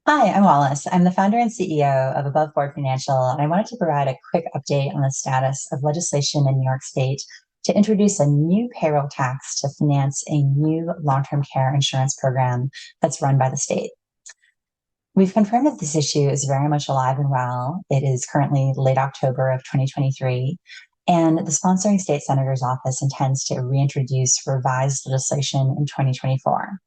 Hi, I'm Wallace. I'm the founder and CEO of Above Board Financial, and I wanted to provide a quick update on the status of legislation in New York State to introduce a new payroll tax to finance a new long-term care insurance program that's run by the state. We've confirmed that this issue is very much alive and well. It is currently late October of 2023, and the sponsoring state senator's office intends to reintroduce revised legislation in 2024.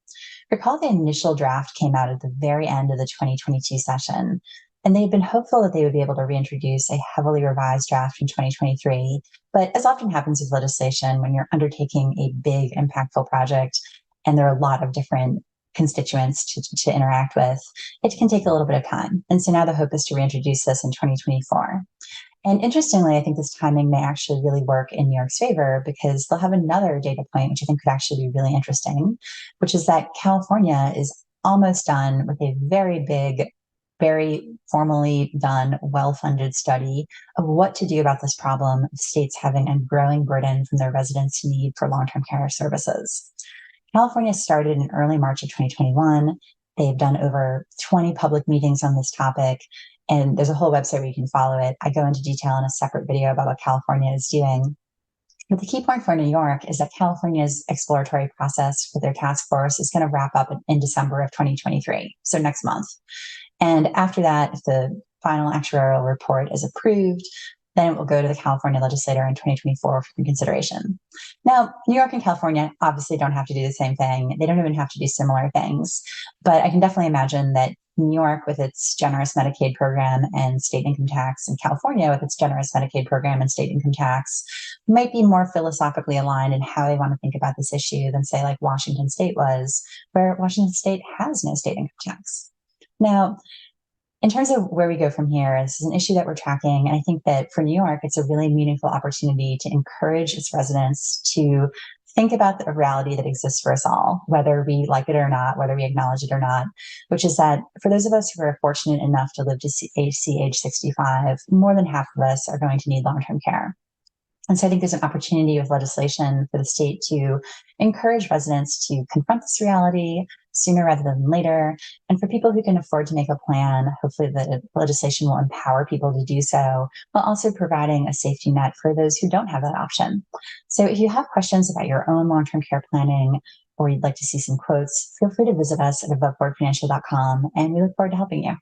Recall the initial draft came out at the very end of the 2022 session, and they had been hopeful that they would be able to reintroduce a heavily revised draft in 2023. But as often happens with legislation, when you're undertaking a big, impactful project and there are a lot of different constituents to interact with, it can take a little bit of time. And so now the hope is to reintroduce this in 2024. And interestingly, I think this timing may actually really work in New York's favor because they'll have another data point, which I think could actually be really interesting, which is that California is almost done with a very big, very formally done, well-funded study of what to do about this problem of states having a growing burden from their residents' need for long-term care services. California started in early March of 2021. They've done over 20 public meetings on this topic, and there's a whole website where you can follow it. I go into detail in a separate video about what California is doing. But the key point for New York is that California's exploratory process for their task force is going to wrap up in December of 2023, so next month. And after that, if the final actuarial report is approved, then it will go to the California legislature in 2024 for consideration. Now, New York and California obviously don't have to do the same thing. They don't even have to do similar things. But I can definitely imagine that New York, with its generous Medicaid program and state income tax, and California, with its generous Medicaid program and state income tax, might be more philosophically aligned in how they want to think about this issue than, say, like Washington State was, where Washington State has no state income tax. Now, in terms of where we go from here, this is an issue that we're tracking. And I think that for New York, it's a really meaningful opportunity to encourage its residents to think about the reality that exists for us all, whether we like it or not, whether we acknowledge it or not, which is that for those of us who are fortunate enough to live to see age 65, more than half of us are going to need long-term care. And so I think there's an opportunity with legislation for the state to encourage residents to confront this reality sooner rather than later. And for people who can afford to make a plan, hopefully the legislation will empower people to do so, while also providing a safety net for those who don't have that option. So if you have questions about your own long-term care planning, or you'd like to see some quotes, feel free to visit us at aboveboardfinancial.com, and we look forward to helping you.